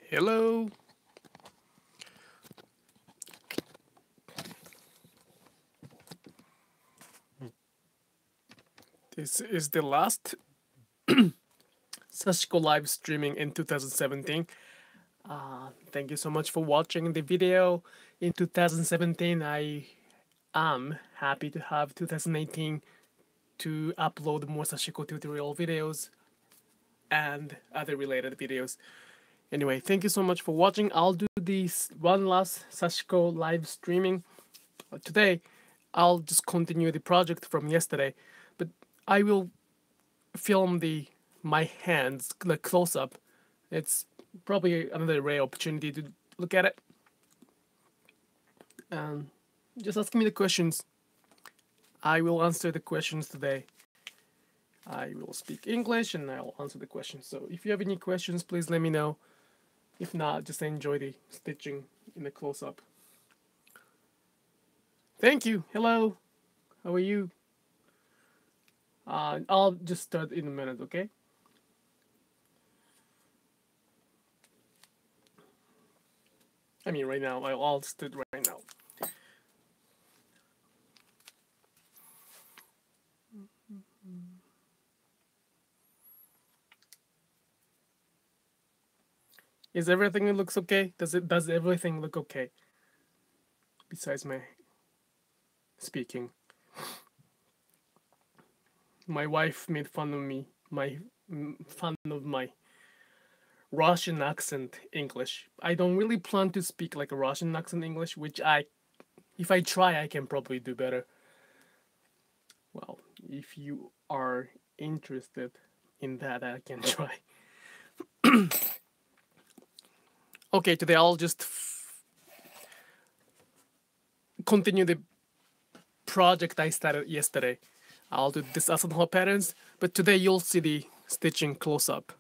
Hello. This is the last Sashiko live streaming in 2017. Thank you so much for watching the video. In 2017, I am happy to have 2018 to upload more Sashiko tutorial videos and other related videos. Anyway, thank you so much for watching. I'll do this one last Sashiko live streaming today. I'll just continue the project from yesterday, but I will film my hands like close up. It's probably another rare opportunity to look at it. Just ask me the questions. I will answer the questions today. I will speak English and I'll answer the questions. So if you have any questions, please let me know. If not, just enjoy the stitching in the close up. Thank you. Hello. How are you? I'll just start in a minute, okay? I mean, right now. I'll start right now. Is everything looks okay? Does everything look okay? Besides my speaking. My wife made fun of me. Fun of my Russian accent English. I don't really plan to speak like a Russian accent English, which if I try, I can probably do better. Well, if you are interested in that, I can try. Okay, today I'll just continue the project I started yesterday. I'll do this asynchronous patterns, but today you'll see the stitching close up.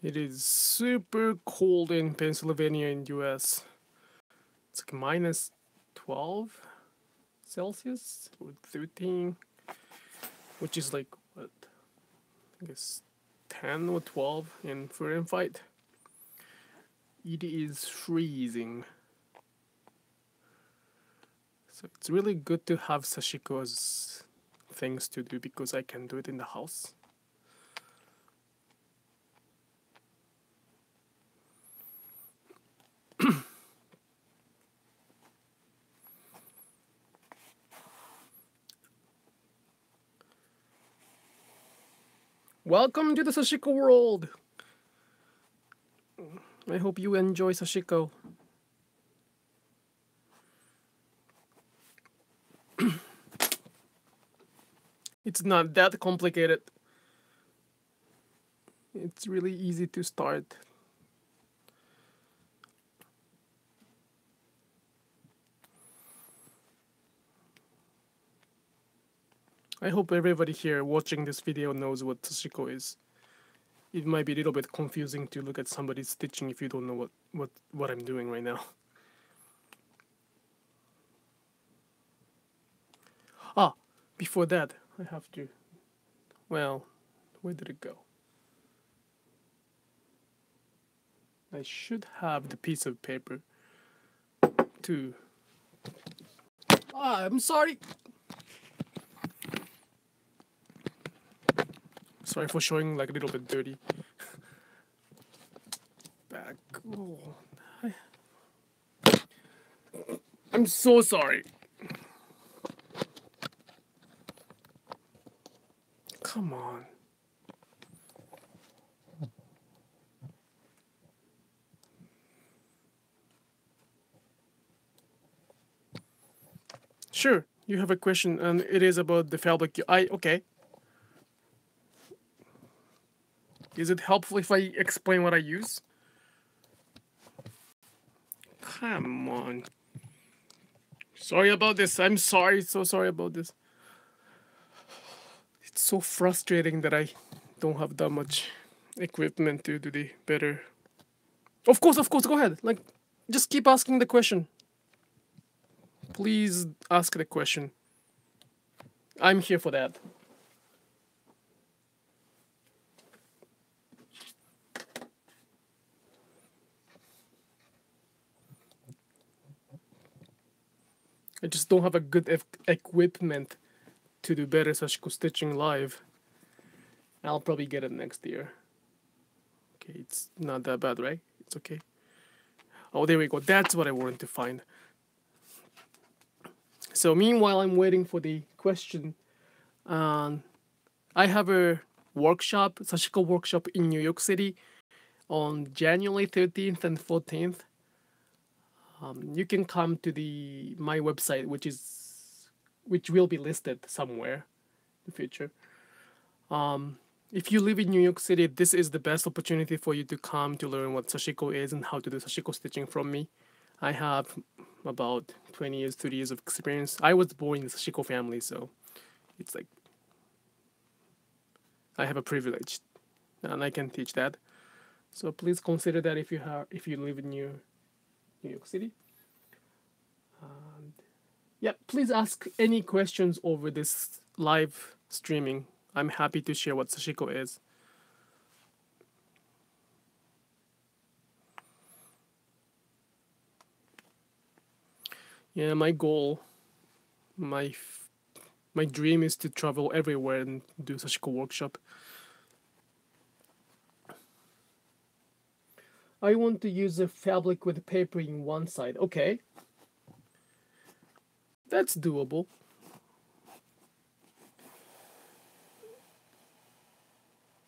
It is super cold in Pennsylvania in US. It's like minus 12 Celsius or 13, which is like what? I guess 10 or 12 in Fahrenheit. It is freezing. So it's really good to have Sashiko's things to do because I can do it in the house. Welcome to the Sashiko world! I hope you enjoy Sashiko. It's not that complicated. It's really easy to start. I hope everybody here watching this video knows what Sashiko is. It might be a little bit confusing to look at somebody's stitching if you don't know what I'm doing right now. Ah, before that, I have to... Well, where did it go? I should have the piece of paper to... Ah, I'm sorry! Sorry for showing like a little bit dirty. Back. Oh. I'm so sorry. Come on. Sure, you have a question and it is about the fabric. Okay. Is it helpful if I explain what I use? Come on. Sorry about this. I'm sorry. So sorry about this. It's so frustrating that I don't have that much equipment to do the better. Of course, go ahead. Like, just keep asking the question. Please ask the question. I'm here for that. I just don't have a good equipment to do better Sashiko stitching live. I'll probably get it next year. Okay, it's not that bad, right? It's okay. Oh, there we go. That's what I wanted to find. So meanwhile, I'm waiting for the question. I have a workshop, Sashiko workshop in New York City on January 13th and 14th. You can come to my website, which will be listed somewhere in the future. If you live in New York City, this is the best opportunity for you to come to learn what Sashiko is and how to do Sashiko stitching from me. I have about 20 years, 30 years of experience. I was born in the Sashiko family, so it's like I have a privilege and I can teach that. So please consider that if you live in New York City. And yeah, please ask any questions over this live streaming. I'm happy to share what Sashiko is. Yeah, my goal, my dream is to travel everywhere and do Sashiko workshop. I want to use a fabric with paper in one side. Okay. That's doable.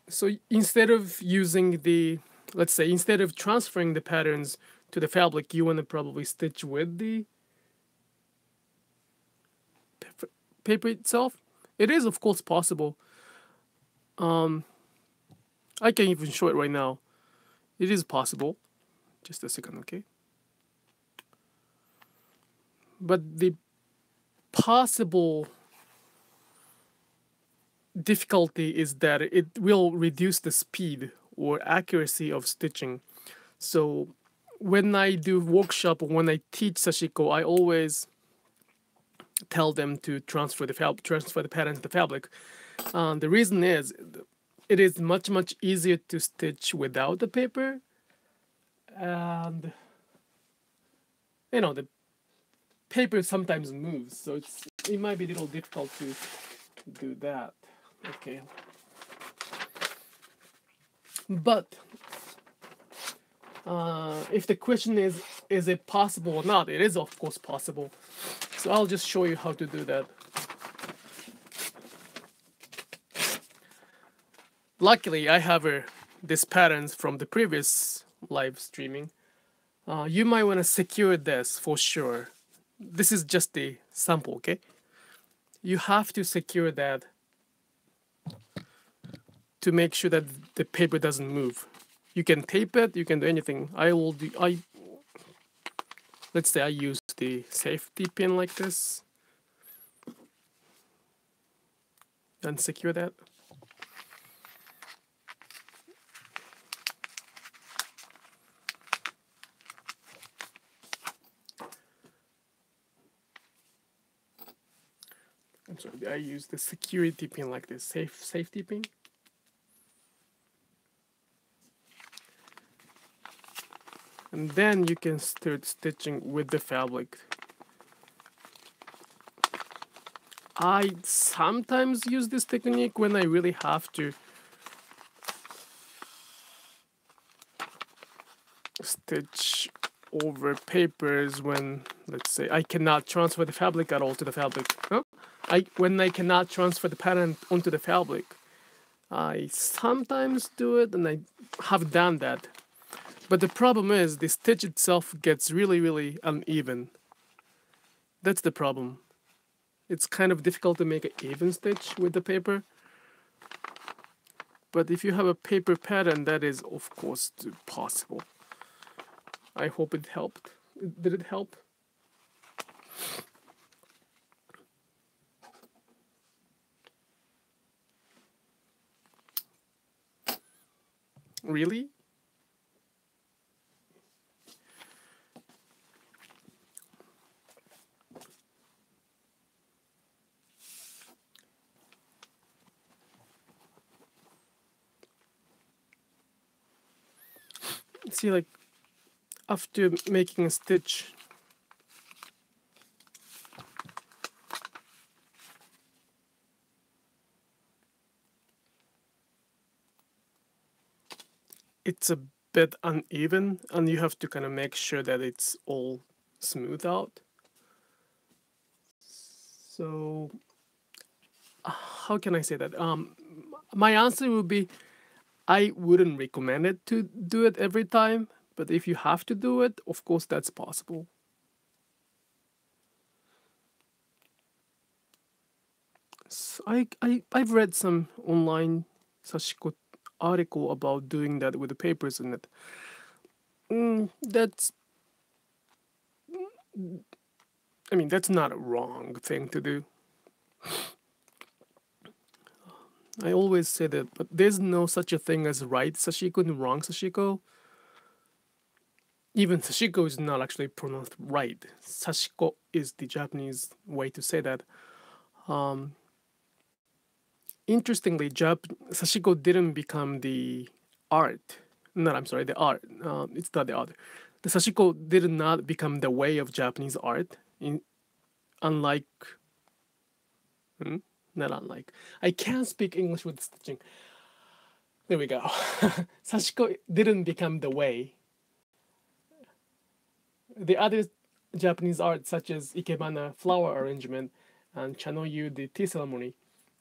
So instead of let's say, instead of transferring the patterns to the fabric, you want to probably stitch with the paper itself. It is, of course, possible. I can even show it right now. It is possible. Just a second, okay? But the possible difficulty is that it will reduce the speed or accuracy of stitching. So when I do workshop, when I teach Sashiko, I always tell them to transfer the pattern to the fabric. The reason is it is much easier to stitch without the paper, and the paper sometimes moves, so it might be a little difficult to do that. Okay, but if the question is it possible or not, it is of course possible. So I'll just show you how to do that. Luckily, I have this patterns from the previous live streaming. You might want to secure this for sure. This is just a sample, okay? You have to secure that to make sure that the paper doesn't move. You can tape it, you can do anything. Let's say I use the safety pin like this and secure that. I'm sorry, I use the security pin like this, safety pin. And then you can start stitching with the fabric. I sometimes use this technique when I really have to stitch over papers when, let's say, I cannot transfer the fabric at all to the fabric. When I cannot transfer the pattern onto the fabric, I sometimes do it, and I have done that. But the problem is the stitch itself gets really uneven. That's the problem. It's kind of difficult to make an even stitch with the paper. But if you have a paper pattern, that is of course possible. I hope it helped. Did it help? Really? See, like after making a stitch, it's a bit uneven, and you have to kind of make sure that it's all smooth out. So, how can I say that? My answer would be I wouldn't recommend it to do it every time, but if you have to do it, of course that's possible. So I've read some online Sashiko article about doing that with the papers in it. That's, I mean, that's not a wrong thing to do. I always say that, but there's no such a thing as right Sashiko and wrong Sashiko. Even Sashiko is not actually pronounced right. Sashiko is the Japanese way to say that. Um, Interestingly, Sashiko didn't become the art. No, I'm sorry, the art. It's not the art. The Sashiko did not become the way of Japanese art. Unlike, hmm? Not unlike. I can't speak English with stitching. There we go. Sashiko didn't become the way. The other Japanese art, such as ikebana flower arrangement and chanoyu, the tea ceremony,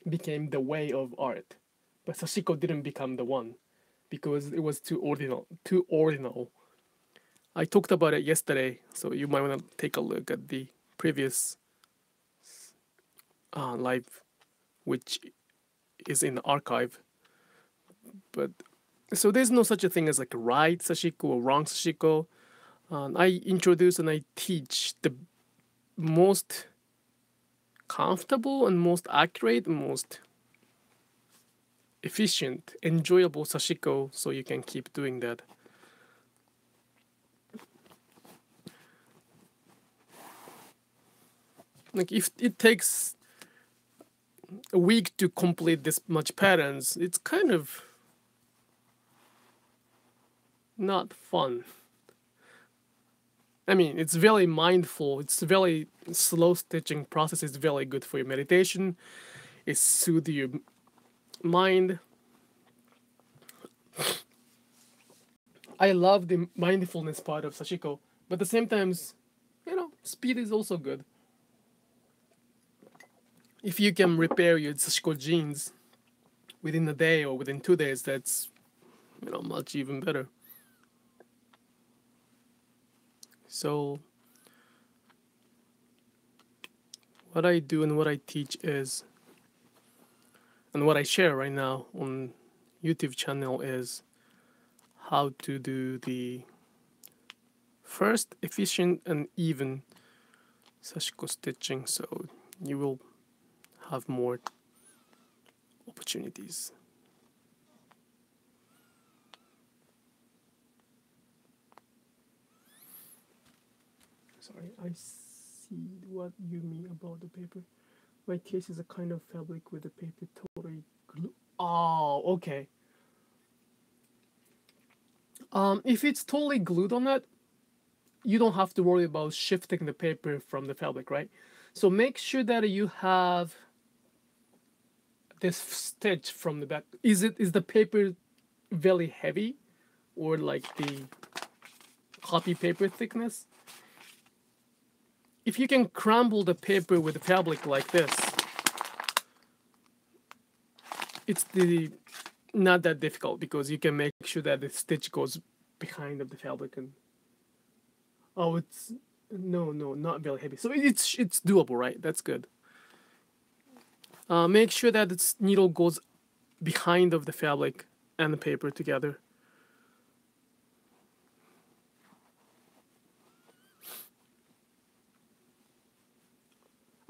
became the way of art. But Sashiko didn't become the one because it was too ordinal. Too ordinal. I talked about it yesterday, so you might want to take a look at the previous live, which is in the archive. But so there's no such a thing as like right Sashiko or wrong Sashiko. I introduce and I teach the most comfortable and most accurate, most efficient, enjoyable Sashiko, so you can keep doing that. Like if it takes a week to complete this much patterns, it's kind of not fun. I mean, it's very mindful. It's very slow stitching process is very good for your meditation. It soothes your mind. I love the mindfulness part of Sashiko, but at the same time, speed is also good. If you can repair your Sashiko jeans within a day or within 2 days, that's much even better. So what I do and what I teach is, and what I share right now on YouTube channel is how to do the first efficient and even Sashiko stitching, so you will have more opportunities. Sorry, I see what you mean about the paper. My case is a kind of fabric with the paper totally glue. Oh, okay. If it's totally glued on it, you don't have to worry about shifting the paper from the fabric, right? So make sure that you have this stitch from the back. Is the paper very heavy, or like the copy paper thickness? If you can crumble the paper with the fabric like this, it's not that difficult because you can make sure that the stitch goes behind of the fabric. And oh, it's no, not very heavy. So it's doable, right? That's good. Make sure that its needle goes behind of the fabric and the paper together.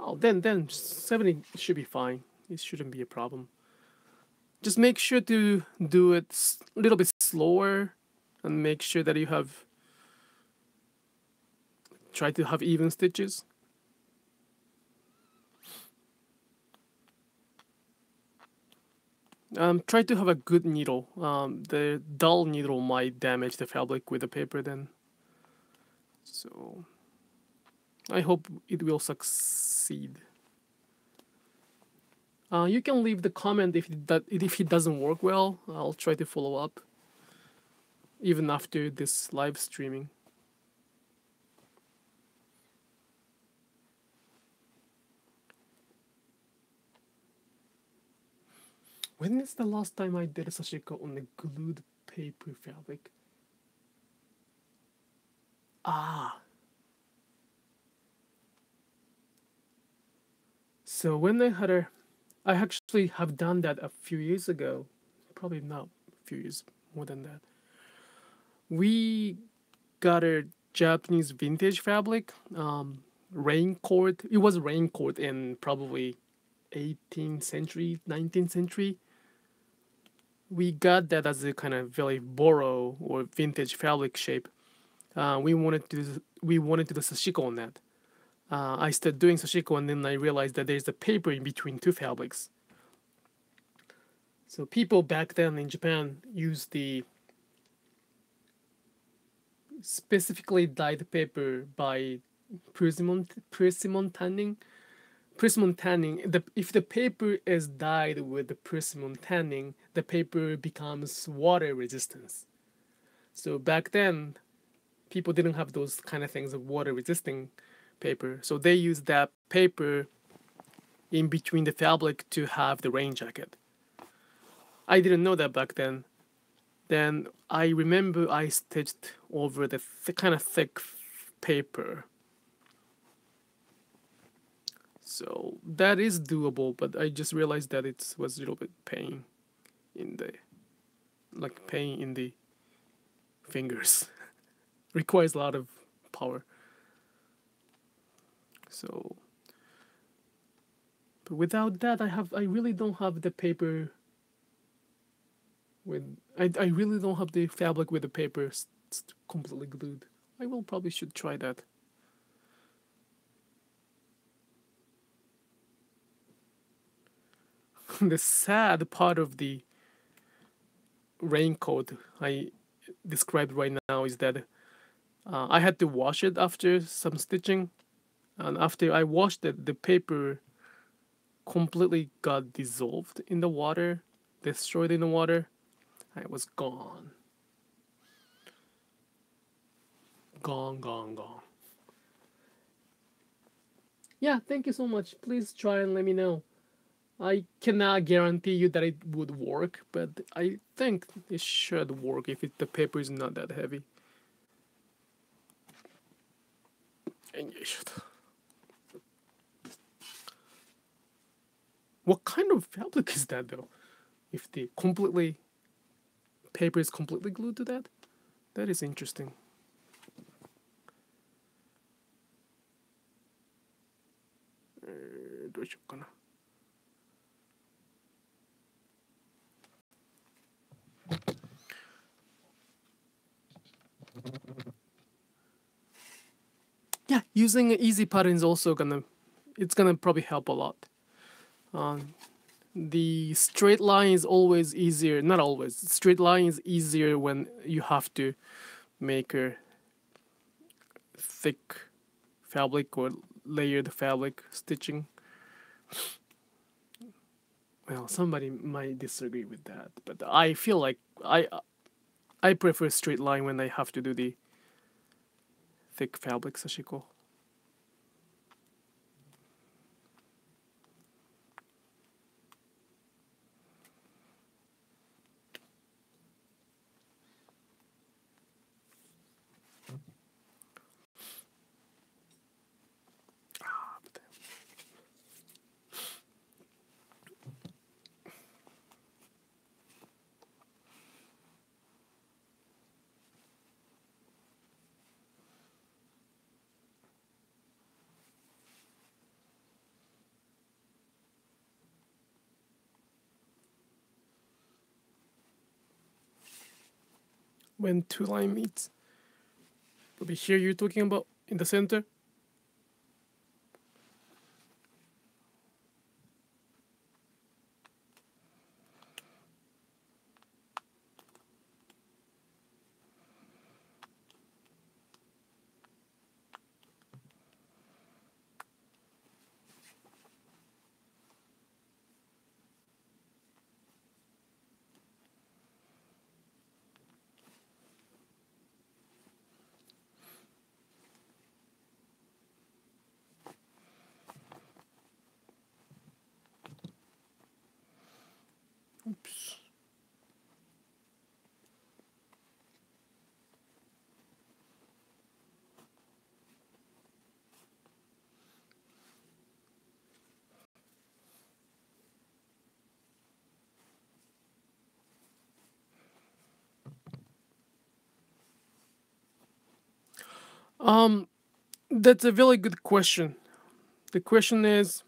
Oh, then 70 should be fine. It shouldn't be a problem. Just make sure to do it a little bit slower and make sure that you have try to have even stitches. Try to have a good needle. The dull needle might damage the fabric with the paper then. So I hope it will succeed. You can leave the comment if it doesn't work well. I'll try to follow up even after this live streaming. When is the last time I did a sashiko on a glued paper fabric? So when I actually have done that a few years ago. Probably not a few years, more than that. We got a Japanese vintage fabric, raincoat. It was raincoat in probably 18th century, 19th century. We got that as a kind of very borrow or vintage fabric shape. We wanted to do sashiko on that. I started doing sashiko and then I realized that there's a paper in between two fabrics. So people back then in Japan used the specifically dyed paper by persimmon tanning. Persimmon tanning. If the paper is dyed with the persimmon tanning, the paper becomes water resistance. So back then, people didn't have those kind of things of water resisting paper. So they used that paper in between the fabric to have the rain jacket. I didn't know that back then. Then I remember I stitched over the kind of thick paper. So that is doable, but I just realized that it was a little bit pain in the fingers. Requires a lot of power. So, but without that, I really don't have the paper. I really don't have the fabric with the paper completely glued. I will probably should try that. The sad part of the raincoat I described right now is that I had to wash it after some stitching, and after I washed it, the paper completely got dissolved in the water, destroyed in the water. It was gone. Gone. Yeah, thank you so much. Please try and let me know. I cannot guarantee you that it would work, but I think it should work if the paper is not that heavy. And you should. What kind of fabric is that though? If the paper is completely glued to that? That is interesting. Yeah, using an easy pattern is also it's gonna probably help a lot. The straight line is always easier. Not always. Straight line is easier when you have to make a thick fabric or layered fabric stitching. Well, somebody might disagree with that, but I feel like I prefer straight line when I have to do the thick fabric sashiko. when two line meets. Over here you're talking about in the center. Oops. That's a really good question. The question is,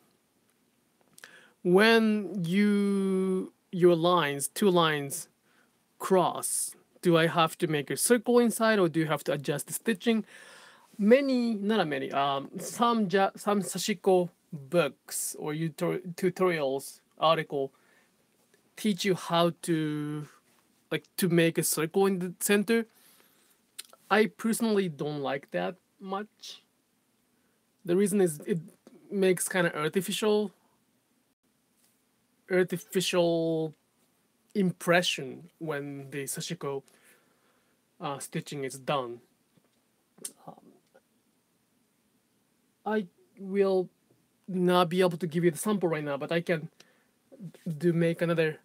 when your lines, two lines cross, do I have to make a circle inside, or do you have to adjust the stitching? Many, not many, some Sashiko books or tutorials article teach you how to to make a circle in the center. I personally don't like that much. The reason is it makes kind of artificial impression when the Sashiko stitching is done. I will not be able to give you the sample right now, but I can make another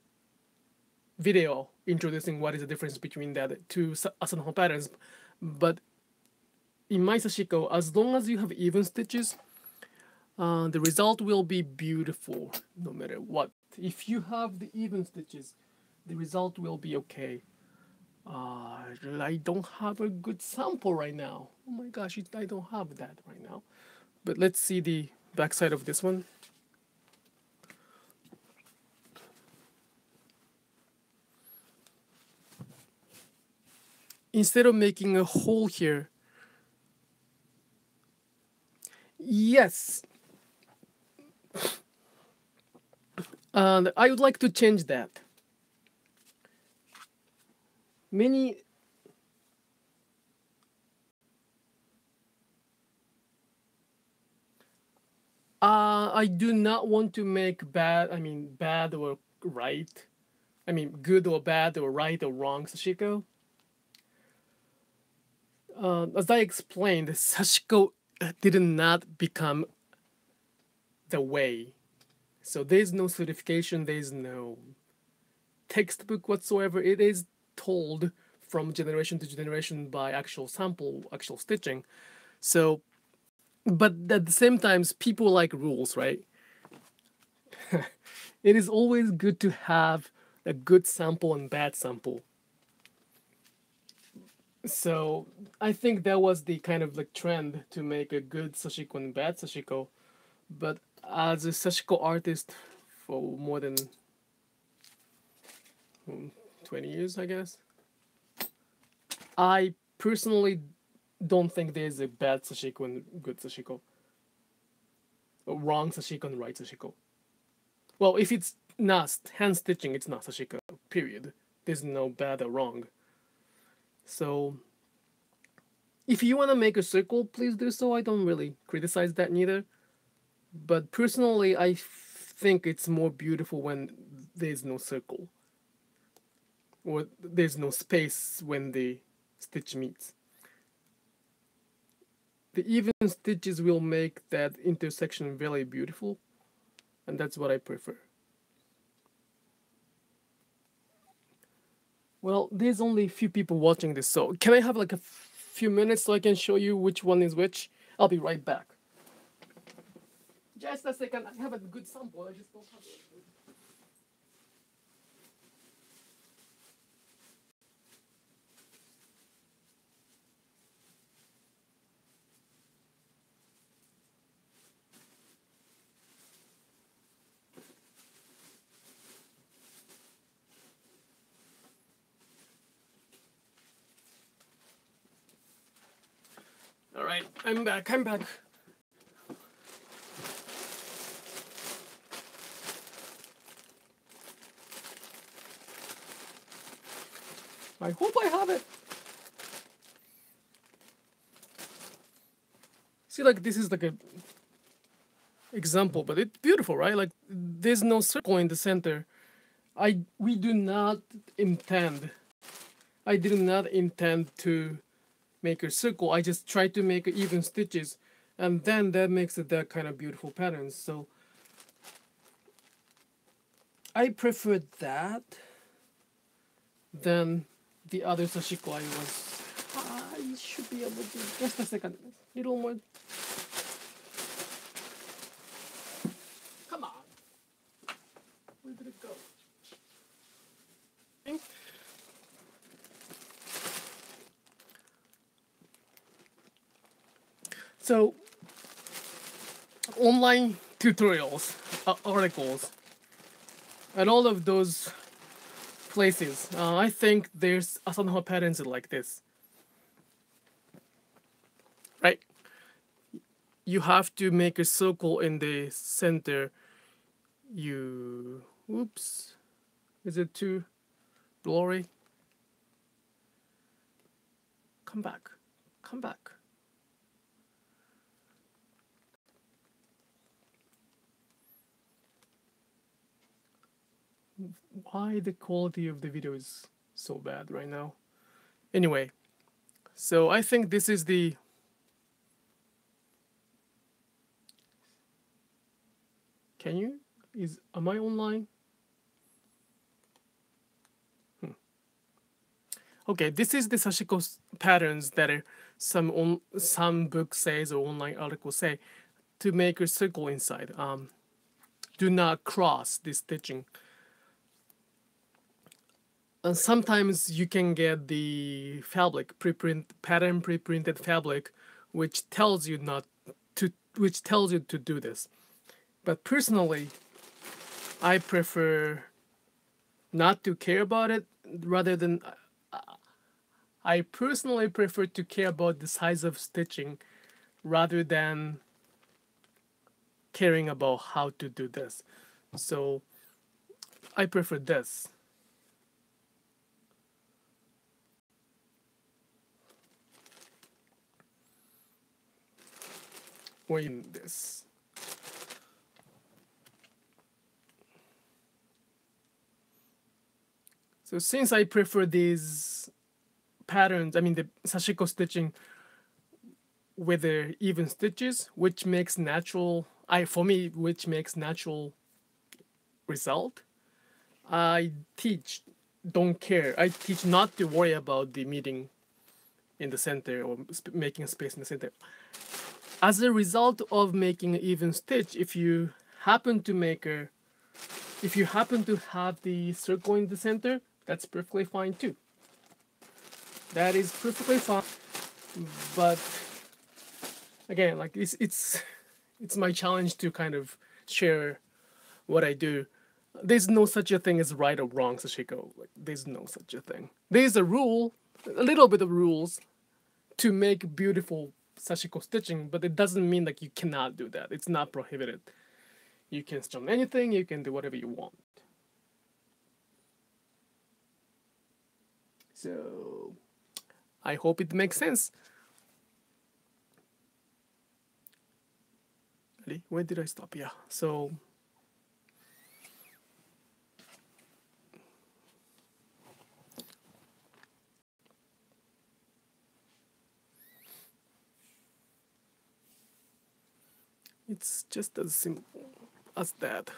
video introducing what is the difference between that two Asanoho patterns. But in my Sashiko, as long as you have even stitches, the result will be beautiful no matter what. If you have the even stitches, the result will be okay. I don't have a good sample right now. Oh my gosh, I don't have that right now. But let's see the backside of this one. Instead of making a hole here, yes, and I would like to change that. I do not want to make bad or right. Good or bad or right or wrong Sashiko. As I explained, Sashiko did not become the way. So there's no certification, there's no textbook whatsoever. It is told from generation to generation by actual stitching. So, but at the same time, people like rules, right? It is always good to have a good sample and bad sample. So I think that was the kind of trend to make a good Sashiko and bad Sashiko. But as a Sashiko artist for more than 20 years, I guess, I personally don't think there's a bad Sashiko and good Sashiko. Or wrong Sashiko and right Sashiko. Well, if it's not hand stitching, it's not Sashiko, period. There's no bad or wrong. So, if you want to make a circle, please do so. I don't really criticize that neither. But personally, I think it's more beautiful when there's no circle. Or there's no space when the stitch meets. The even stitches will make that intersection very beautiful. And that's what I prefer. Well, there's only a few people watching this, so can I have a few minutes so I can show you which one is which? I'll be right back. Just a second, I have a good sample, I just don't have it. All right, I'm back. I'm back. I hope I have it. See, like this is like a example, but it's beautiful, right? Like there's no circle in the center. We do not intend. I did not intend to make a circle. I just tried to make even stitches, and then that makes it that kind of beautiful patterns. So I prefer that than the other sashiko I was. I should be able to. Just a second. Little more. Come on. Where did it go? So, online tutorials, articles, and all of those places, I think there's Asanoha patterns like this. Right? You have to make a circle in the center. Oops. Is it too blurry? Come back. Come back. Why the quality of the video is so bad right now? Anyway, so I think this is the am I online? Okay, this is the Sashiko patterns that are some book says or online article say to make a circle inside. Do not cross the stitching. And sometimes you can get the fabric pre-printed fabric, which tells you to do this. But personally, I prefer not to care about it rather than. I personally prefer to care about the size of stitching rather than caring about how to do this. So I prefer this. Or in this. So since I prefer these patterns, I mean the Sashiko stitching with the even stitches, which makes natural result. I don't care. I teach not to worry about the meeting in the center or making a space in the center. As a result of making an even stitch, if you happen to have the circle in the center, that's perfectly fine too. That is perfectly fine. But again, like it's my challenge to kind of share what I do. There's no such a thing as right or wrong, Sashiko. Like there's no such a thing. There's a little bit of rules to make beautiful Sashiko stitching, but it doesn't mean like you cannot do that. It's not prohibited. You can stitch on anything, you can do whatever you want. So I hope it makes sense. Where did I stop? Yeah, so it's just as simple as that.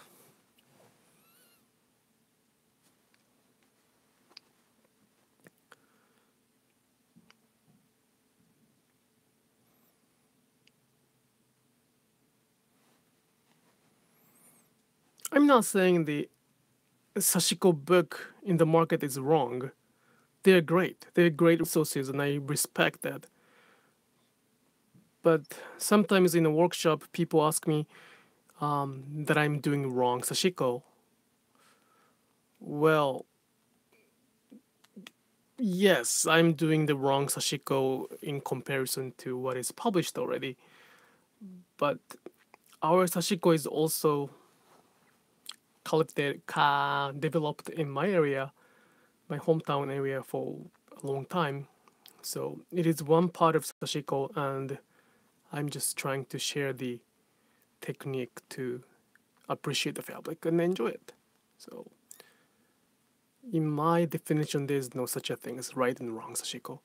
I'm not saying the Sashiko book in the market is wrong. They're great. They're great resources, and I respect that. But sometimes in a workshop, people ask me that I'm doing wrong Sashiko. Well, Yes, I'm doing the wrong Sashiko in comparison to what is published already. But our Sashiko is also developed in my area, my hometown area, for a long time. So it is one part of Sashiko, and I'm just trying to share the technique to appreciate the fabric and enjoy it. So, in my definition, there's no such a thing as right and wrong Sashiko.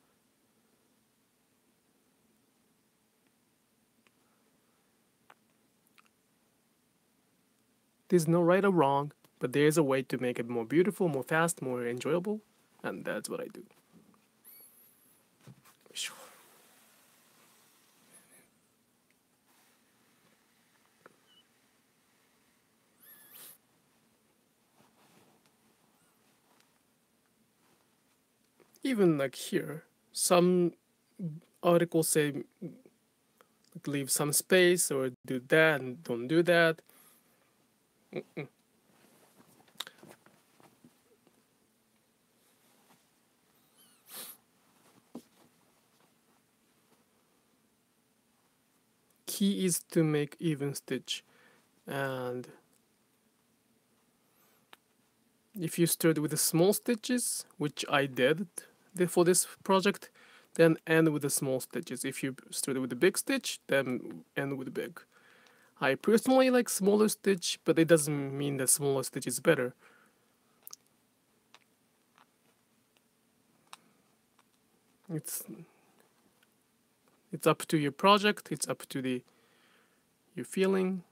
There's no right or wrong, but there's a way to make it more beautiful, more fast, more enjoyable, and that's what I do. Even like here, some articles say like, leave some space or do that and don't do that. Key is to make even stitch, and if you start with the small stitches, which I did for this project, then end with the small stitches. If you start with the big stitch, then end with the big. I personally like smaller stitch, but it doesn't mean that smaller stitch is better. It's it's up to your project. It's up to the your feeling.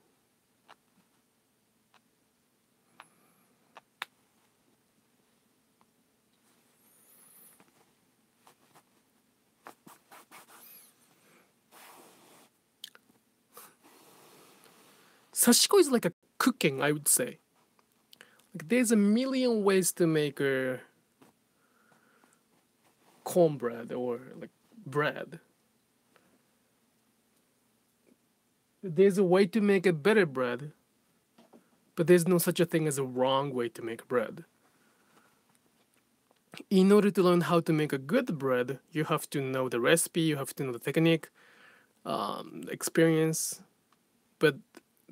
Sashiko is like a cooking, I would say. Like there's a million ways to make a cornbread or like bread. There's a way to make a better bread, but there's no such a thing as a wrong way to make bread. In order to learn how to make a good bread, you have to know the recipe, you have to know the technique, experience, but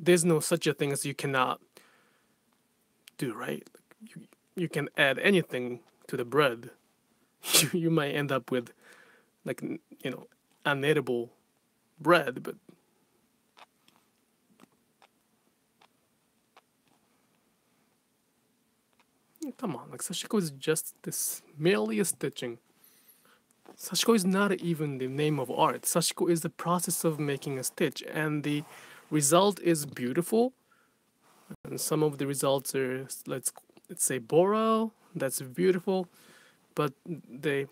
there's no such a thing as you cannot do, right? You can add anything to the bread. You might end up with like unedible bread, but come on, like Sashiko is just this merely a stitching. Sashiko is not even the name of art. Sashiko is the process of making a stitch, and the result is beautiful. And some of the results are let's say boro. That's beautiful, but the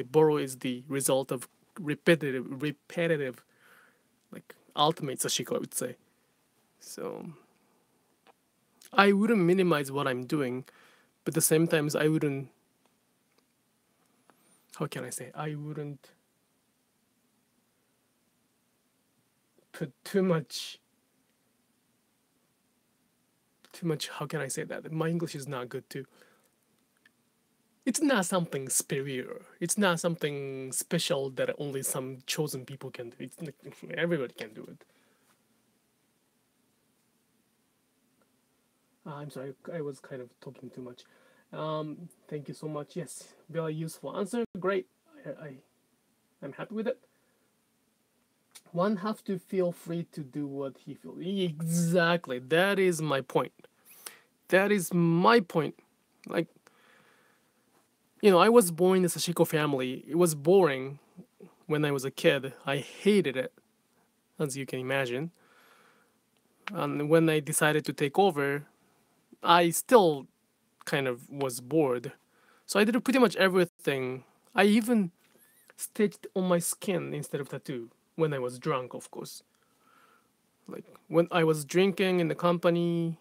boro is the result of repetitive, like ultimate Sashiko, I would say. So I wouldn't minimize what I'm doing, but at the same time, I wouldn't. How can I say? I wouldn't put too much. Too much. How can I say that? My English is not good too. It's not something superior. It's not something special that only some chosen people can do. It's like everybody can do it. I'm sorry, I was kind of talking too much. Thank you so much. Yes, very useful answer. Great. I I'm happy with it. One have to feel free to do what he feels. Exactly. That is my point. That is my point. Like, I was born in the Sashiko family. It was boring when I was a kid. I hated it, as you can imagine. And when I decided to take over, I still kind of was bored. So I did pretty much everything. I even stitched on my skin instead of tattoo when I was drunk, of course. Like when I was drinking in the company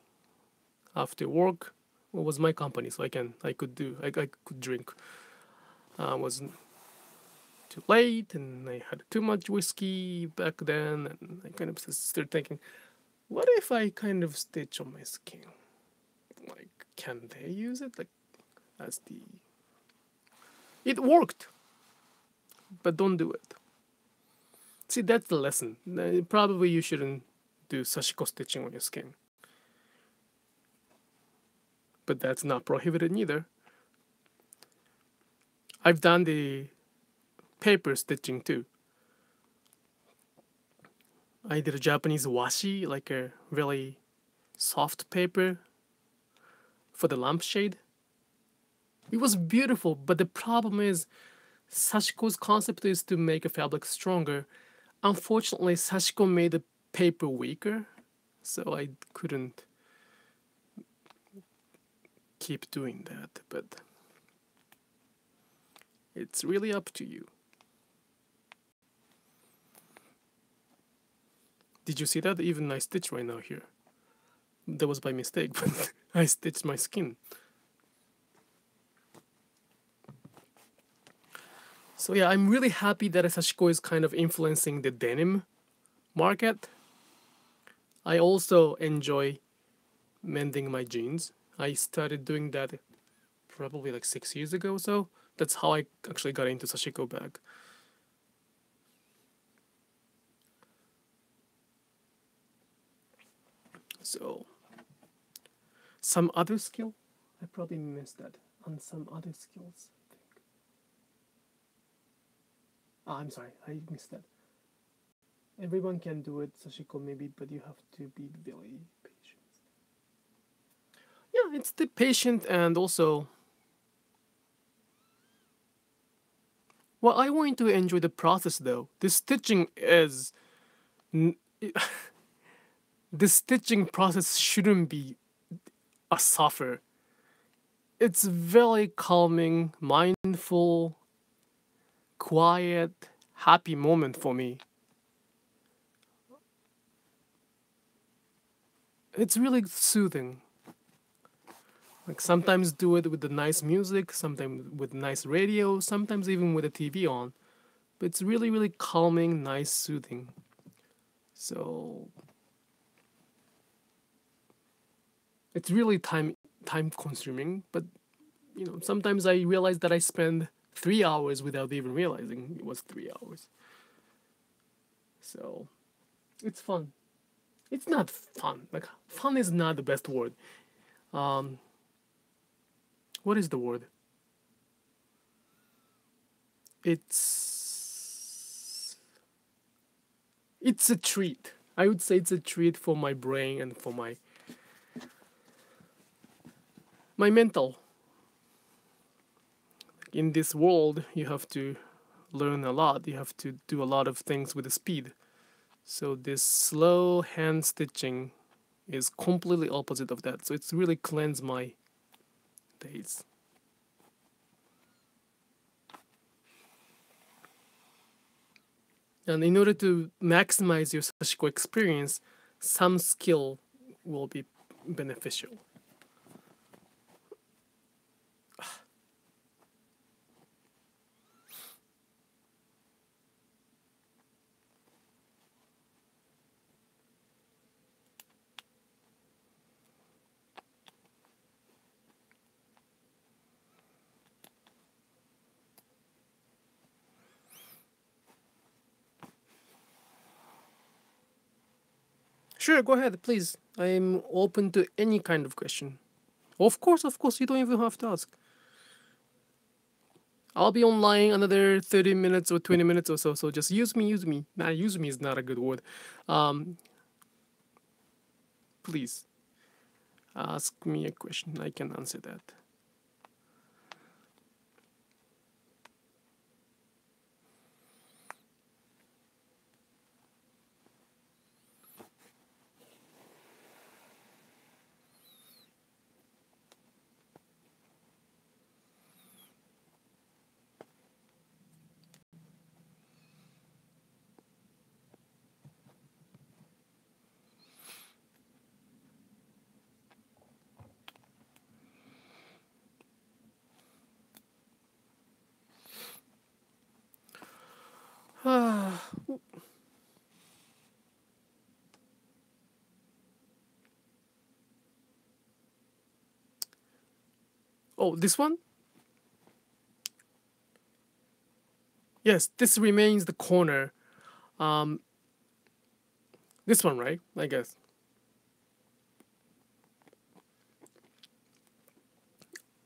after work, what was my company, so I could drink. I was too late and I had too much whiskey back then, and I kind of started thinking, what if I kind of stitch on my skin? Like, can they use it? Like, as the It worked, but don't do it. See, that's the lesson. Probably you shouldn't do Sashiko stitching on your skin. But that's not prohibited neither. I've done the paper stitching too. I did a Japanese washi, like a really soft paper for the lampshade. It was beautiful, but the problem is Sashiko's concept is to make a fabric stronger. Unfortunately, Sashiko made the paper weaker, so I couldn't keep doing that, but it's really up to you. Did you see that? Even I stitched right now here. That was by mistake, but I stitched my skin. So yeah, I'm really happy that Sashiko is kind of influencing the denim market. I also enjoy mending my jeans. I started doing that probably like 6 years ago or so. That's how I actually got into Sashiko bag. So, some other skill? I probably missed that. On some other skills, I think. I'm sorry, I missed that. Everyone can do it, Sashiko maybe, but you have to be very patient. Yeah, it's the patient and also. Well, I want to enjoy the process though. The stitching is. The stitching process shouldn't be a suffer. It's very calming, mindful, quiet, happy moment for me. It's really soothing. Like sometimes do it with the nice music, sometimes with nice radio, sometimes even with the TV on. But it's really, really calming, nice, soothing. So it's really time consuming, but sometimes I realize that I spend 3 hours without even realizing it was 3 hours. So it's fun. It's not fun. Like fun is not the best word. Um, what is the word? It's a treat. I would say it's a treat for my brain and for my mental. In this world, you have to learn a lot. You have to do a lot of things with the speed. So this slow hand stitching is completely opposite of that. So it's really cleansed my days. And in order to maximize your Sashiko experience, some skill will be beneficial. Sure, go ahead, please. I'm open to any kind of question. Of course, you don't even have to ask. I'll be online another 30 minutes or 20 minutes or so, so just use me. Nah, use me is not a good word. Please, ask me a question. I can answer that. Oh, this one? Yes, this remains the corner. Um, this one, right? I guess.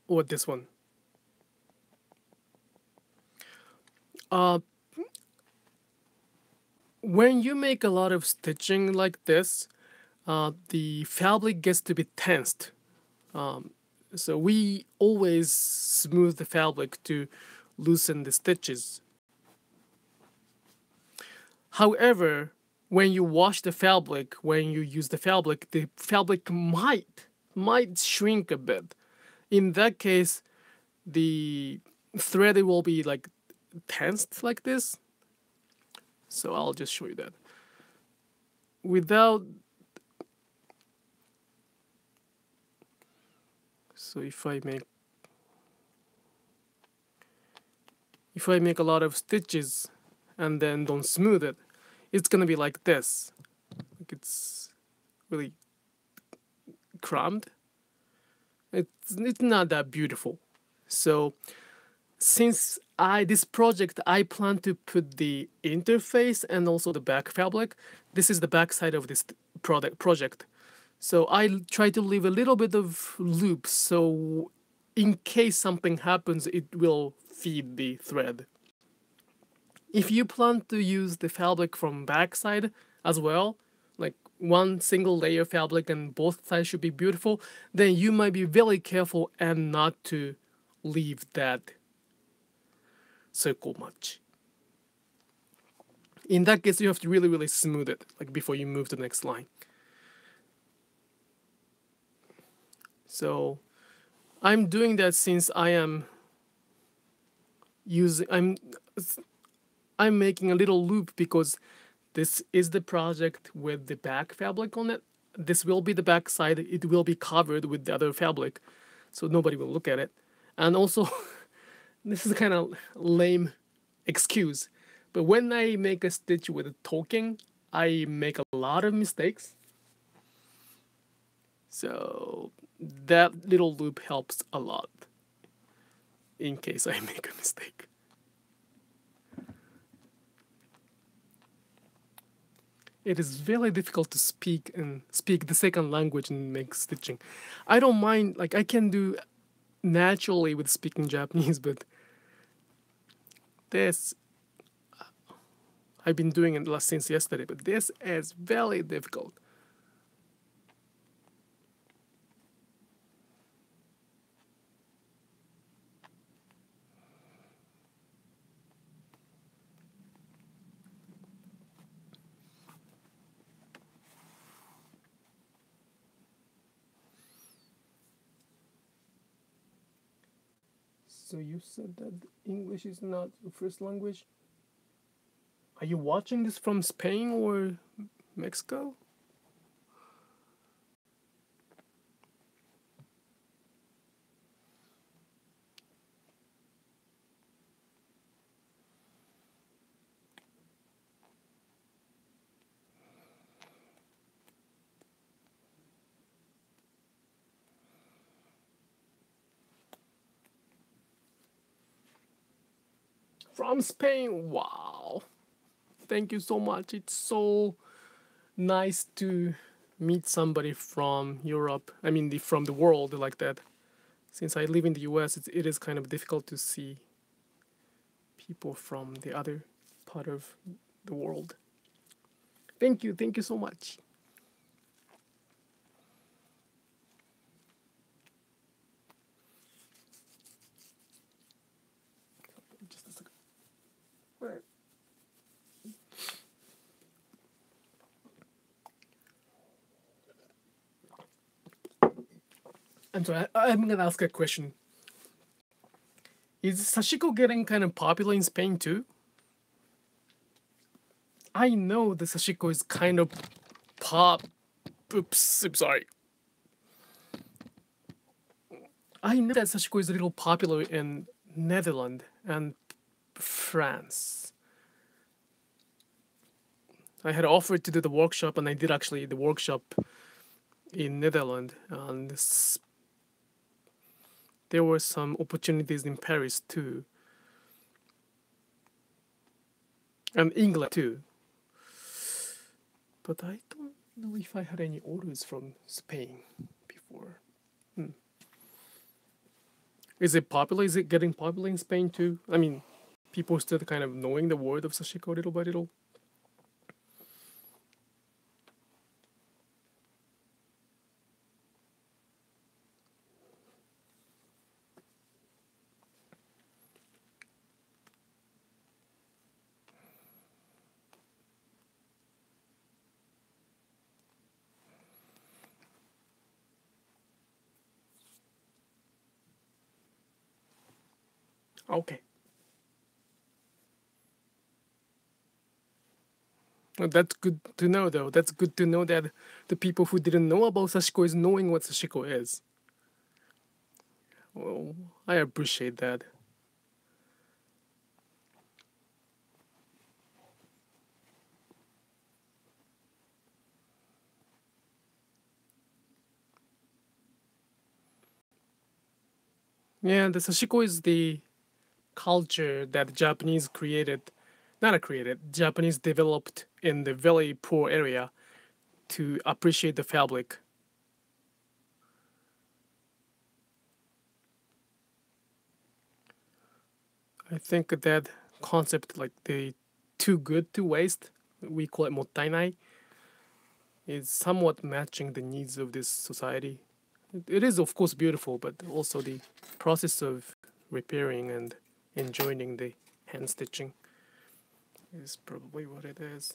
Or this one. Uh, when you make a lot of stitching like this, the fabric gets to be tensed. So we always smooth the fabric to loosen the stitches. However, when you wash the fabric, when you use the fabric might shrink a bit. In that case, the thread will be like tensed like this. So I'll just show you that. Without so if I make a lot of stitches and then don't smooth it, it's gonna be like this. Like it's really crumbed. It's not that beautiful. So since this project I plan to put the interface and also the back fabric. This is the back side of this project. So I try to leave a little bit of loop so in case something happens it will feed the thread. If you plan to use the fabric from backside as well, like one single layer fabric and both sides should be beautiful, then you might be very careful and not to leave that circle much. In that case, you have to really, really smooth it, like before you move to the next line. So I'm doing that since I'm making a little loop because this is the project with the back fabric on it. This will be the back side. It will be covered with the other fabric, so nobody will look at it. And also, this is kind of lame excuse, but when I make a stitch with talking, I make a lot of mistakes. So that little loop helps a lot in case I make a mistake. It is very difficult to speak the second language and make stitching. I don't mind, like I can do naturally with speaking Japanese, but this I've been doing it since yesterday, but this is very difficult. So you said that English is not the first language? Are you watching this from Spain or Mexico? From Spain, wow. Thank you so much. It's so nice to meet somebody from Europe. I mean, from the world like that. Since I live in the US, it is kind of difficult to see people from the other part of the world. Thank you so much. Just a second. Where? I'm sorry, I'm gonna ask a question. Is Sashiko getting kind of popular in Spain too? I know the Sashiko is kind of pop. Oops, I'm sorry. I know that Sashiko is a little popular in Netherlands and France. I had offered to do the workshop, and I did actually the workshop in Netherlands, and there were some opportunities in Paris too. and England too. But I don't know if I had any orders from Spain before. Is it popular? Is it getting popular in Spain too? I mean, people still kind of knowing the word of Sashiko little by little. Okay. Well, that's good to know, though. That's good to know that the people who didn't know about Sashiko is knowing what Sashiko is. Well, I appreciate that. Yeah, the Sashiko is the culture that Japanese created, not created, Japanese developed in the very poor area to appreciate the fabric. I think that concept, like the too good to waste, we call it mottainai, is somewhat matching the needs of this society. It is, of course, beautiful, but also the process of repairing and enjoying the hand stitching is probably what it is.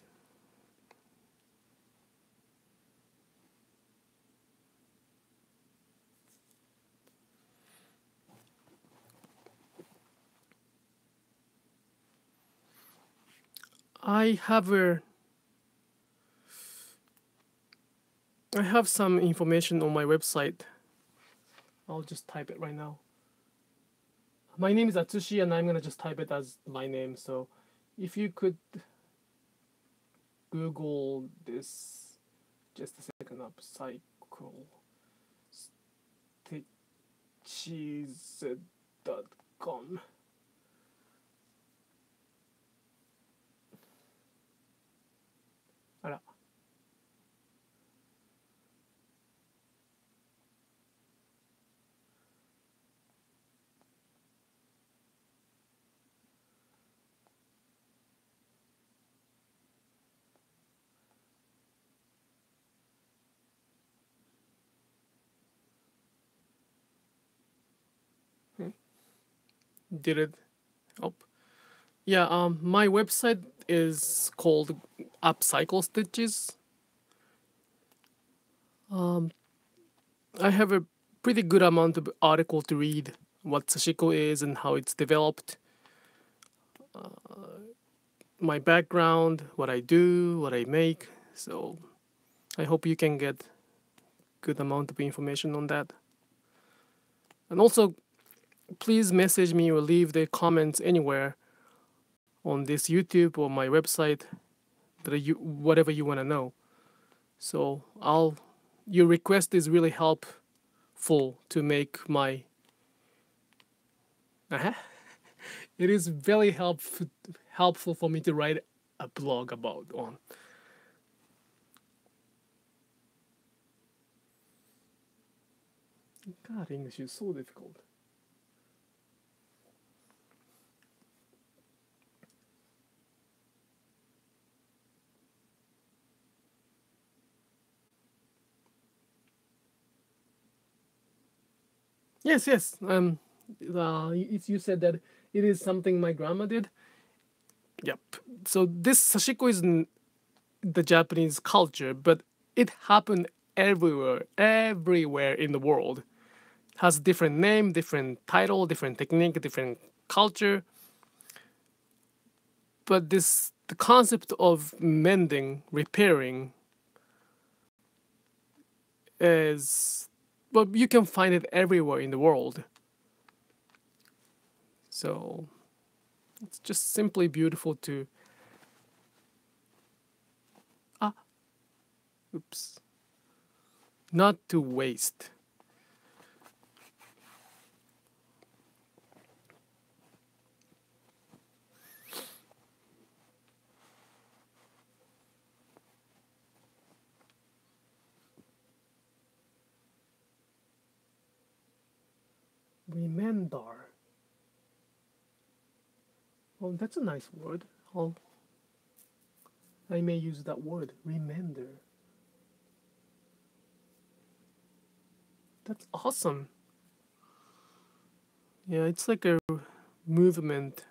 I have a I have some information on my website. I'll just type it right now. My name is Atsushi, and I'm gonna just type it as my name. So, if you could Google this, just a second, Upcycle stitches.com. あら、did it? Oh, yeah. My website is called Upcycle Stitches. Um, I have a pretty good amount of article to read what Sashiko is and how it's developed, my background, what I do, what I make. So I hope you can get good amount of information on that. And also, please message me or leave the comments anywhere on this YouTube or my website that you whatever you want to know. So your request is really helpful to make my uh-huh. It is very helpful for me to write a blog about on. God, English is so difficult. Yes, yes. You said that it is something my grandma did. Yep. So this sashiko is the Japanese culture, but it happened everywhere in the world. Has different name, different title, different technique, different culture. But the concept of mending, repairing is, well, you can find it everywhere in the world. So it's just simply beautiful to ah oops not to waste. Remandar. Oh, that's a nice word. I may use that word. Remender. That's awesome. Yeah, it's like a movement.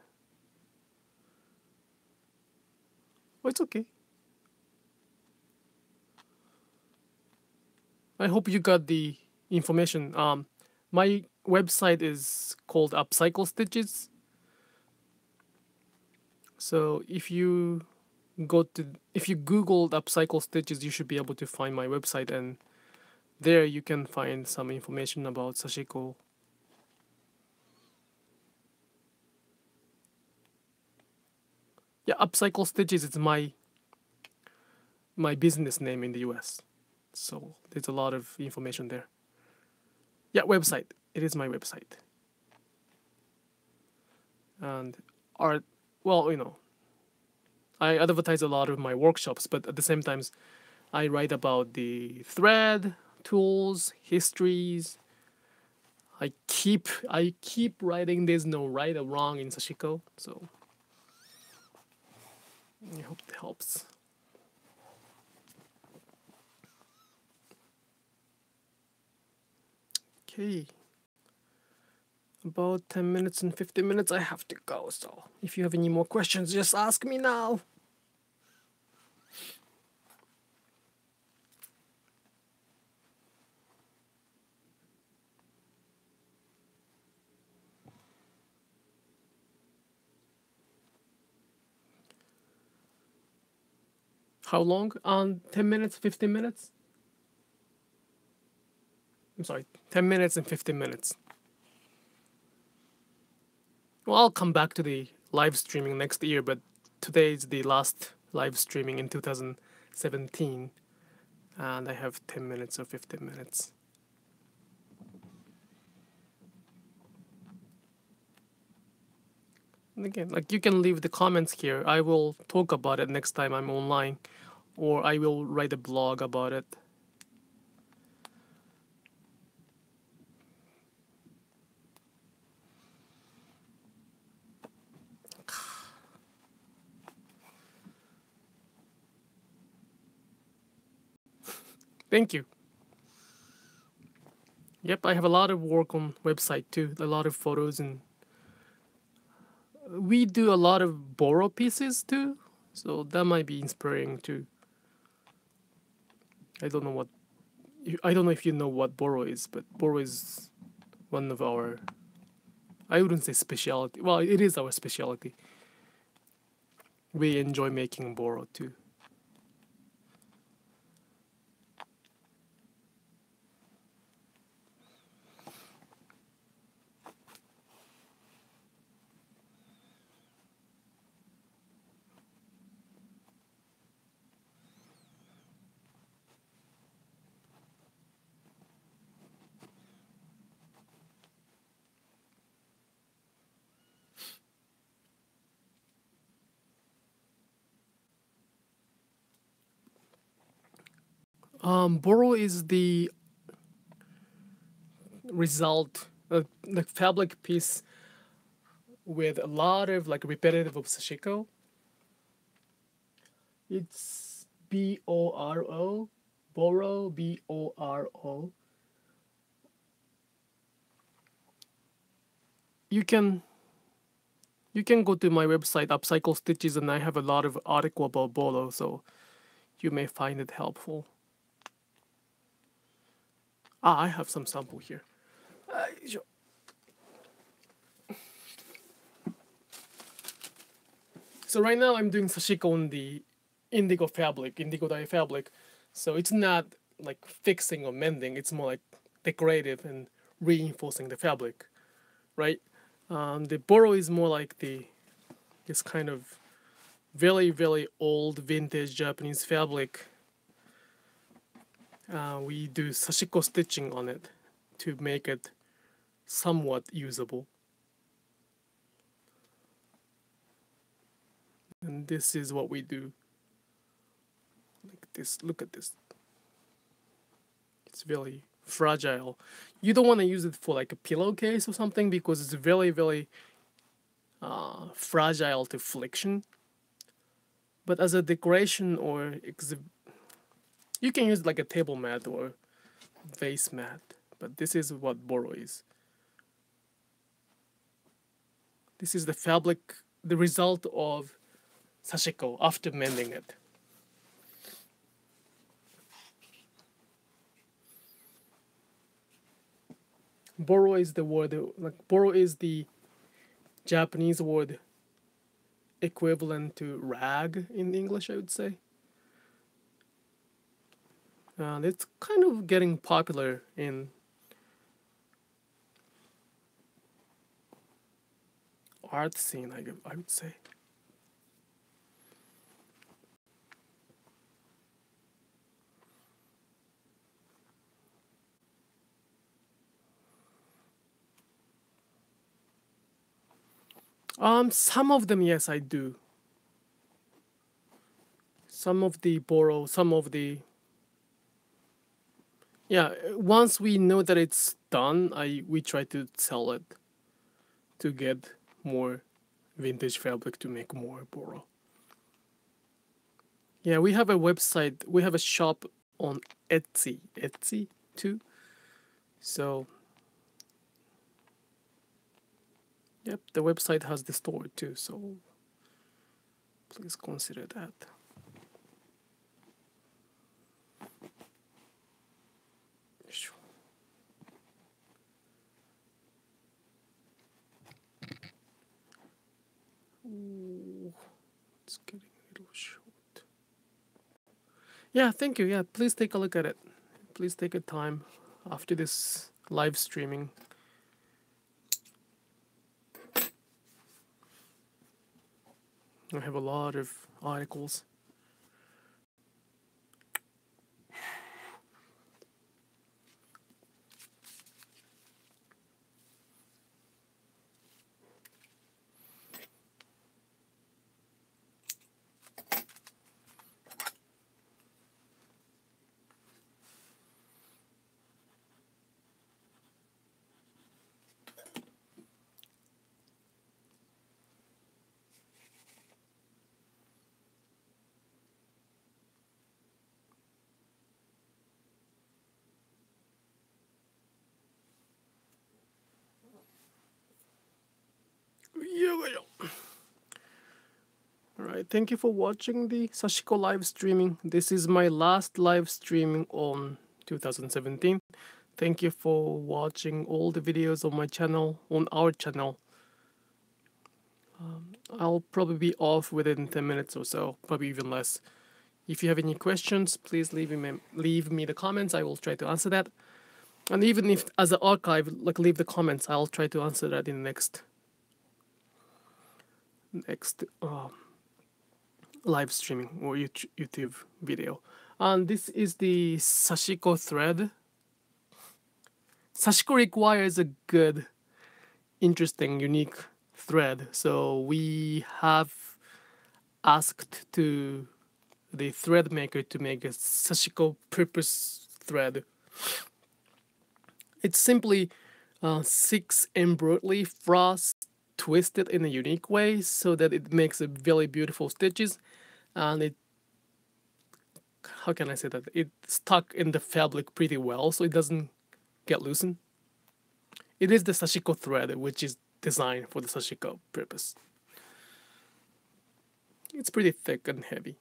Oh, it's okay. I hope you got the information. My website is called Upcycle Stitches. So if you Googled Upcycle Stitches, you should be able to find my website, and there you can find some information about Sashiko. Yeah, Upcycle Stitches is my business name in the US. So there's a lot of information there. Yeah, website. It is my website. And art, well, I advertise a lot of my workshops, but at the same time, I write about the thread, tools, histories. I keep writing. There's no right or wrong in Sashiko, so I hope it helps. Okay, about 10 minutes and 15 minutes. I have to go. So if you have any more questions, just ask me now. How long? 10 minutes, 15 minutes? I'm sorry, 10 minutes and 15 minutes. Well, I'll come back to the live streaming next year, but today is the last live streaming in 2017, and I have 10 minutes or 15 minutes. And again, like you can leave the comments here. I will talk about it next time I'm online, or I will write a blog about it. Thank you. Yep, I have a lot of work on website too, a lot of photos, and we do a lot of borrow pieces too, so that might be inspiring too. I don't know what I don't know if you know what borrow is, but borrow is one of our, I wouldn't say specialty. Well, it is our specialty. We enjoy making borrow too. Borrow is the result, the fabric piece with a lot of like repetitive of Sashiko. It's Boro, borrow, Boro. You can go to my website Upcycle Stitches, and I have a lot of article about borrow, so you may find it helpful. I have some sample here. Sure. So right now I'm doing Sashiko on the indigo dye fabric. So it's not like fixing or mending, it's more like decorative and reinforcing the fabric, right? The borrow is more like this kind of very, very old vintage Japanese fabric. We do Sashiko stitching on it to make it somewhat usable. And this is what we do. Like this, look at this. It's very fragile. You don't want to use it for like a pillowcase or something because it's very, very fragile to friction. But as a decoration or you can use like a table mat or vase mat. But this is what boro is. This is the fabric, the result of Sashiko after mending it. Boro is the word, like boro is the Japanese word equivalent to rag in English, I would say. And it's kind of getting popular in art scene, I would say. Some of them, yes, I do. Some of the boro, some of the yeah. Once we know that it's done, we try to sell it to get more vintage fabric to make more boro. Yeah, we have a website. We have a shop on Etsy too. So, yep, the website has the store too. So, please consider that. Ooh, it's getting a little short. Yeah, thank you. Yeah, please take a look at it. Please take a time after this live streaming. I have a lot of articles. Alright, thank you for watching the Sashiko live streaming. This is my last live streaming on 2017. Thank you for watching all the videos on my channel, on our channel. I'll probably be off within 10 minutes or so, probably even less. If you have any questions, please leave me the comments. I will try to answer that. And even if as an archive, like leave the comments, I'll try to answer that in the next live streaming or YouTube video. And this is the Sashiko thread. Sashiko requires a good, interesting, unique thread. So we have asked to the thread maker to make a Sashiko purpose thread. It's simply 6 embroidery frost twisted in a unique way so that it makes a very beautiful stitches, and it, how can I say that, it stuck in the fabric pretty well so it doesn't get loosened. It is the Sashiko thread, which is designed for the Sashiko purpose. It's pretty thick and heavy.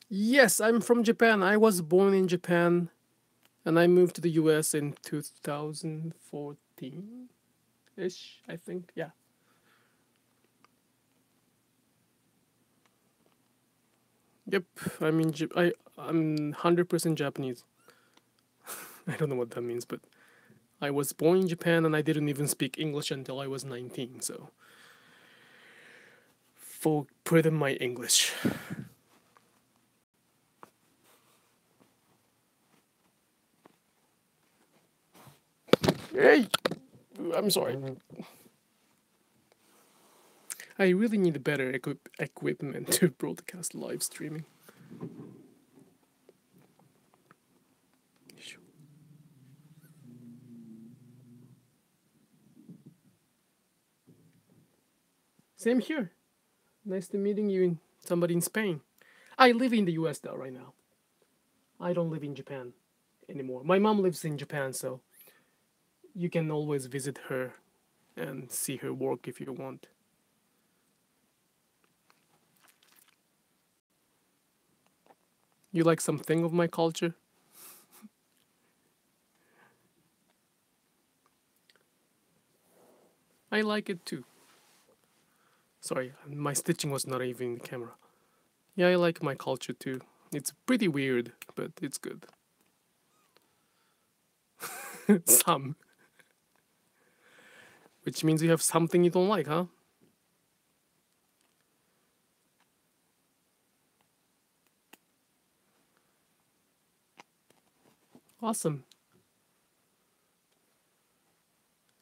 Yes, I'm from Japan. I was born in Japan, And I moved to the US in 2014-ish, I think. Yeah. Yep. I'm 100% Japanese. I don't know what that means, but I was born in Japan and I didn't even speak English until I was 19, so pardon my English. Hey! I'm sorry. I really need better equipment to broadcast live streaming. Same here. Nice to meeting you, somebody in Spain. I live in the US though right now. I don't live in Japan anymore. My mom lives in Japan, so you can always visit her and see her work if you want. You like something of my culture? I like it too. Sorry, my stitching was not even in the camera. Yeah, I like my culture too. It's pretty weird, but it's good. Some. Which means you have something you don't like, huh? Awesome.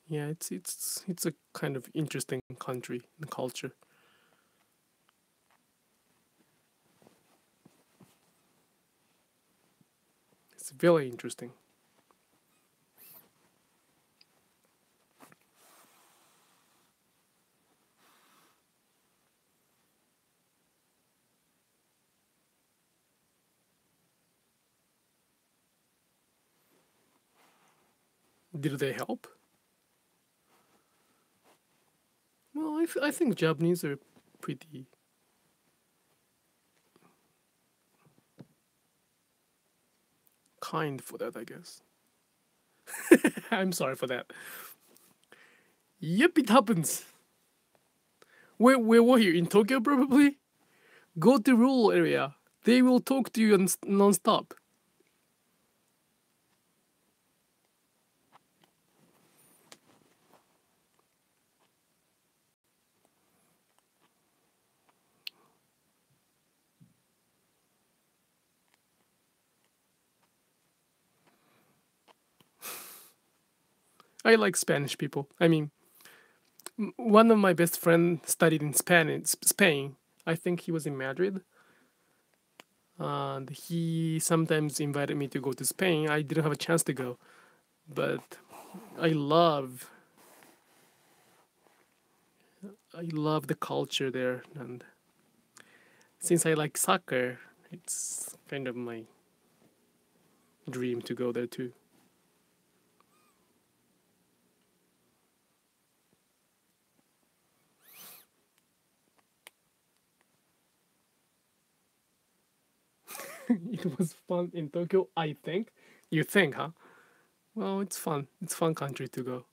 Yeah, it's a kind of interesting country and culture. It's very interesting. Did they help? Well, I think Japanese are pretty kind for that, I guess. I'm sorry for that. Yep, it happens. Where were you? In Tokyo, probably? Go to rural area. They will talk to you non-stop. I like Spanish people. I mean, one of my best friends studied in Spain. I think he was in Madrid. And he sometimes invited me to go to Spain. I didn't have a chance to go, but I love I love the culture there, and since I like soccer, it's kind of my dream to go there too. It was fun in Tokyo, I think. You think, huh? Well, it's fun. It's fun country to go.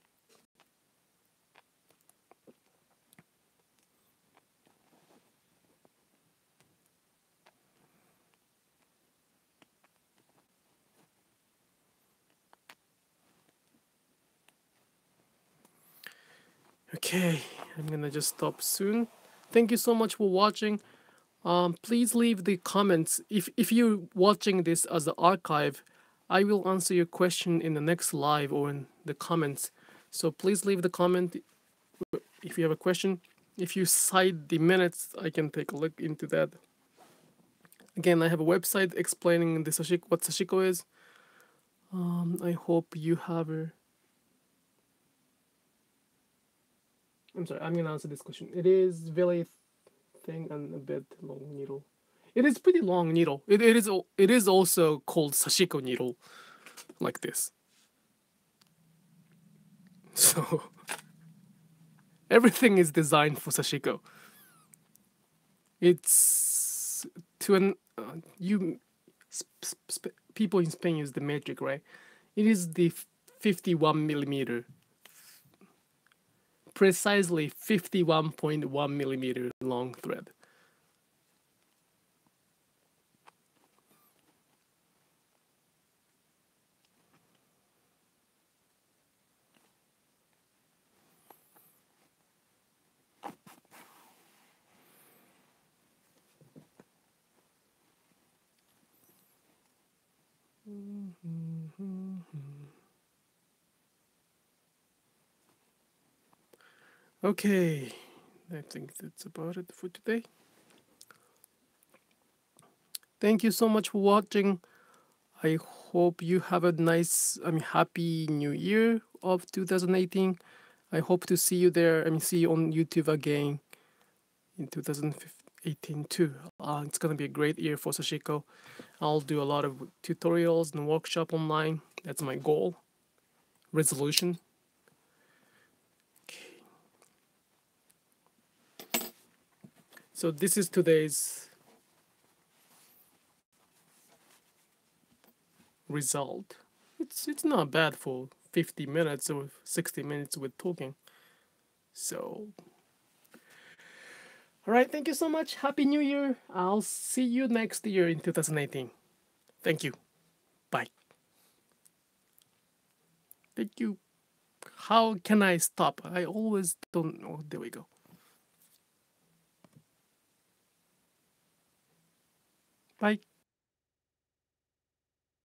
Okay, I'm gonna just stop soon. Thank you so much for watching. Please leave the comments. If you're watching this as the archive, I will answer your question in the next live or in the comments. So please leave the comment if you have a question. If you cite the minutes, I can take a look into that. Again, I have a website explaining the what Sashiko is. I hope you have a... I'm sorry, I'm gonna answer this question. It is very thin and a bit long needle. It is pretty long needle. It is also called Sashiko needle, like this. So everything is designed for Sashiko. It's to an you people in Spain use the metric, right? It is the 51 millimeter, precisely 51.1 millimeter long thread. Okay, I think that's about it for today. Thank you so much for watching. I hope you have a nice, happy new year of 2018. I hope to see you there. See you on YouTube again in 2018 too. It's gonna be a great year for Sashiko. I'll do a lot of tutorials and workshop online. That's my goal, resolution. Okay. So this is today's result. It's not bad for 50 minutes or 60 minutes with talking. So, all right, thank you so much. Happy New Year. I'll see you next year in 2018. Thank you. Bye. Thank you. How can I stop? I always don't know. There we go. Bye.